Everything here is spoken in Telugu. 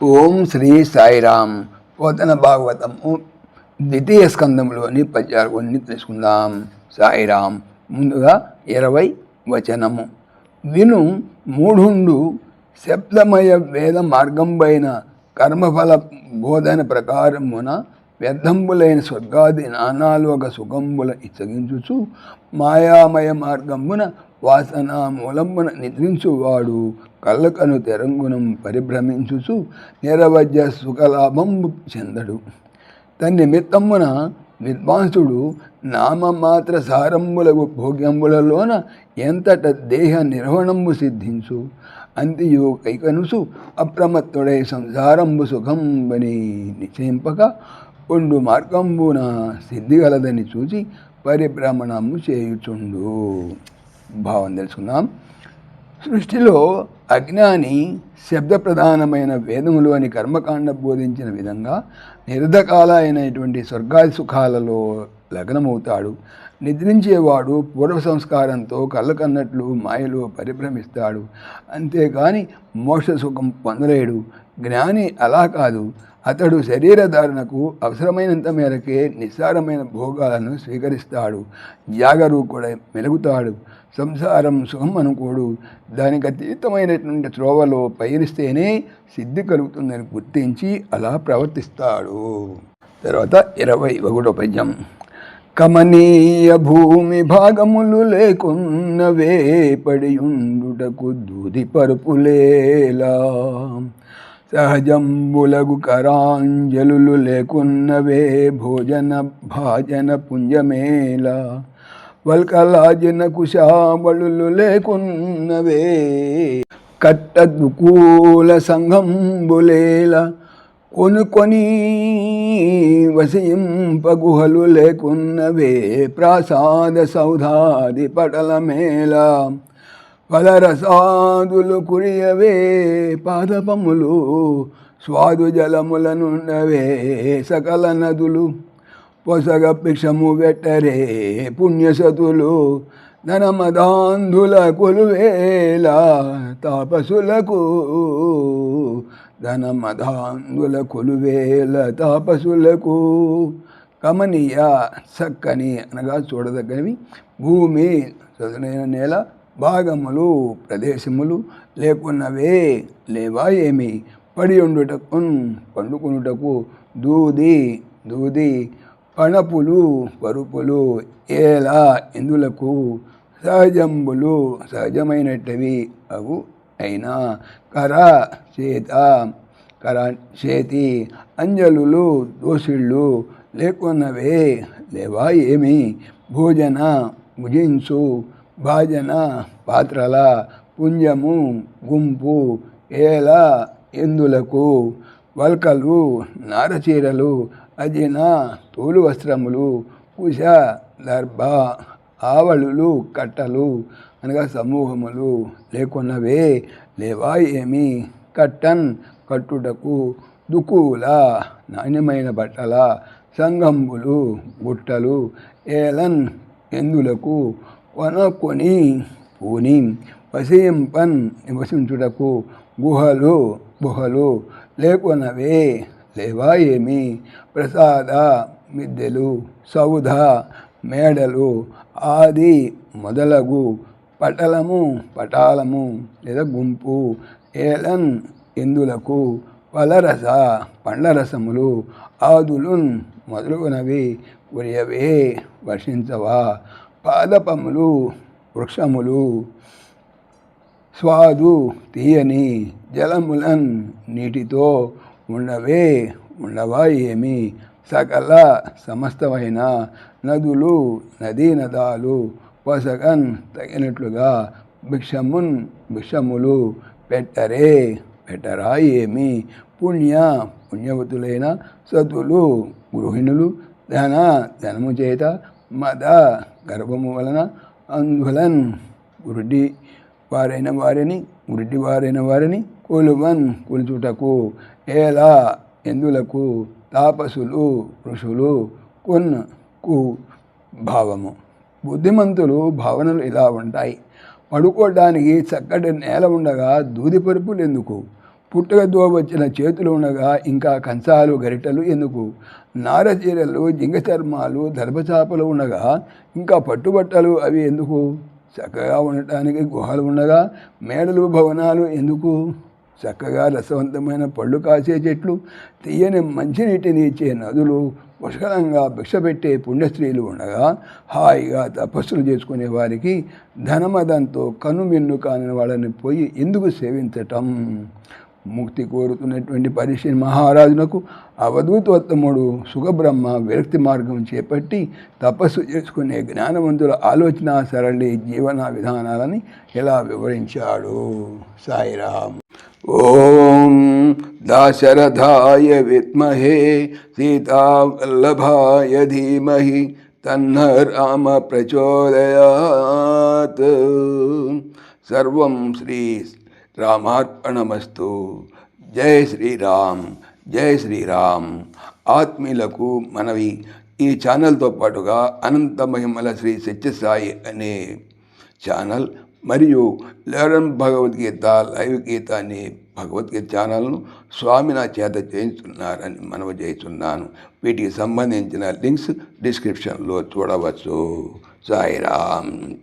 ఓం శ్రీ సాయిరామ్. పోతన భాగవతము ద్వితీయ స్కందంలోని పద్యాలు కొన్ని తెలుసుకుందాం. సాయిరామ్. ముందుగా 20 వచనము. విను మూఢుండు శబ్దమయ వేద మార్గంబైన కర్మఫల బోధన ప్రకారమున వ్యర్థంబులైన స్వర్గాది నానాలోక సుఖంబుల ఇచ్చగించుచు మాయామయ మార్గంబున వాసన మూలంబున నిద్రించువాడు కళ్ళకను తెరంగునం పరిభ్రమించుచు నిరవధ్య సుఖలాభంబు చెందడు. తన్నిమిత్తమున విద్వాంసుడు నామమాత్ర సారంబులకు భోగ్యంబులలోన ఎంతట దేహ నిర్వహణంబు సిద్ధించు అంతియు కైకనుసు అప్రమత్తుడై సంసారంబు సుఖంబని నిశ్చయింపక ఉండు మార్గంబున సిద్ధిగలదని చూచి పరిభ్రమణము చేయుచుండు. భావం తెలుసుకుందాం. సృష్టిలో అజ్ఞాని శబ్ద ప్రధానమైన వేదములోని కర్మకాండ బోధించిన విధంగా నిరర్ధకాల అయినటువంటి స్వర్గాది సుఖాలలో లగ్నమవుతాడు. నిద్రించేవాడు పూర్వ సంస్కారంతో కళ్ళకన్నట్లు మాయలో పరిభ్రమిస్తాడు. అంతేకాని మోక్ష సుఖం పొందలేడు. జ్ఞాని అలా కాదు. అతడు శరీరధారణకు అవసరమైనంత మేరకే నిస్సారమైన భోగాలను స్వీకరిస్తాడు. జాగరూకుడై మెలుగుతాడు. సంసారం సుఖం అనుకోడు. దానికి అతీతమైనటువంటి త్రోవలో పయనిస్తేనే సిద్ధి కలుగుతుందని గుర్తించి అలా ప్రవర్తిస్తాడు. తర్వాత 21వ పద్యం. కమనీయ భూమి భాగములు లేకున్నవే పడియుండుటకు దూది పరుపులేలా సహజంబులగు కరాంజలు లేకున్నవే భోజన భాజన పుంజమేలా వల్కలాజన కుశాబళులు లేకున్నవే కట్టదుకూల సంఘంబులేల కొనుకొని వసింపగుహలు లేకున్నవే ప్రాసాద సౌధాది పటలమేళ ఫలరసాదులు కురియవే పాదపములు స్వాదు జలములనుండవే సకల నదులు పొసగ భిక్షము వెట్టరే పుణ్యసతులు ధనమదాంధుల కొలువేల తాపసులకు ధనమదాంధుల కొలువేల తాపసులకు. కమనీయ చక్కని అనగా చూడదగ్గనివి భూమి చదునైన నేల భాగములు ప్రదేశములు లేకున్నవే లేవా ఏమి పడి ఉండుటకు పండుకొనుటకు దూది దూది పణపులు పరుపులు ఏలా ఇందులకు సహజంబులు సహజమైనటివి అవు అయినా కర చేత కర చేతి అంజలులు దోసిళ్ళు లేకున్నవే లేవా ఏమి భోజన భుజించు భాజన పాత్రల పుంజము గుంపు ఏల ఎందులకు వల్కలు నారచీరలు అజిన తోలు వస్త్రములు కుశ దర్భ ఆవళులు కట్టలు అనగా సమూహములు లేకున్నవే లేవా ఏమి కట్టన్ కట్టుటకు దుకూల నాణ్యమైన బట్టల సంగంబులు గుట్టలు ఏలన్ ఎందులకు కొనుక్కొని పూని వసింపన్ నివసించుటకు గుహలు గుహలు లేకున్నవే లేవా ఏమి ప్రసాద మిద్దెలు సౌధ మేడలు ఆది మొదలగు పటలము పటాలము లేదా గుంపు ఏలన్ ఎందులకు ఫలరస పండ్లరసములు ఆదులున్ మొదలుగునవి కురియవే వర్షించవా పాదపములు వృక్షములు స్వాదు తీయని జలములన్ నీటితో ఉండవే ఉండవా ఏమి సకల సమస్తమైన నదులు నదీ నదాలు పొసగన్ తగినట్లుగా భిక్షమున్ భిక్షములు పెట్టరే పెట్టరా ఏమి పుణ్యవతులైన సతులు గృహిణులు ధనము చేత మద గర్భము వలన అంధులన్ గురుడి వారైన వారిని కొలువన్ కొలుచుటకు ఏలా ఎందులకు తాపసులు ఋషులు కు భావము. బుద్ధిమంతులు భావనలు ఇలా ఉంటాయి. పడుకోవడానికి చక్కటి నేల ఉండగా దూది పరుపులు ఎందుకు? పుట్టకతో వచ్చిన చేతులు ఉండగా ఇంకా కంచాలు గరిటెలు ఎందుకు? నారచీరలు జింగ చర్మాలు దర్భచాపలు ఉండగా ఇంకా పట్టుబట్టలు అవి ఎందుకు? చక్కగా ఉండటానికి గుహలు ఉండగా మేడలు భవనాలు ఎందుకు? చక్కగా రసవంతమైన పళ్ళు కాసే చెట్లు, తీయని మంచినీటిని ఇచ్చే నదులు, పుష్కలంగా భిక్ష పెట్టే పుణ్యస్త్రీలు ఉండగా హాయిగా తపస్సులు చేసుకునే వారికి ధనమదంతో కనుమిన్ను కాని వాళ్ళని పోయి ఎందుకు సేవించటం? ముక్తి కోరుతున్నటువంటి పరీక్ష మహారాజునకు అవధూతోత్తముడు సుఖబ్రహ్మ విరక్తి మార్గం చేపట్టి తపస్సు చేసుకునే జ్ఞానవంతుల ఆలోచన సరళి జీవన విధానాలని ఇలా వివరించాడు. సాయిరామ్. ఓం దాశరథాయ విద్మహే సీతావల్లభాయ ధీమహి తన్న రామ ప్రచోదయాత్. సర్వం శ్రీ రామార్పణమస్తు. జై శ్రీరామ్, జై శ్రీరామ్. ఆత్మీయులకు మనవి, ఈ ఛానల్తో పాటుగా అనంత మహిమల శ్రీ సత్యసాయి అనే ఛానల్ మరియు లెర్న్ భగవద్గీత లైవ్ గీత అనే భగవద్గీత ఛానల్ను స్వామి నా చేత చేయించున్నారని మనవి చేస్తున్నాను. వీటికి సంబంధించిన లింక్స్ డిస్క్రిప్షన్లో చూడవచ్చు. సాయిరామ్.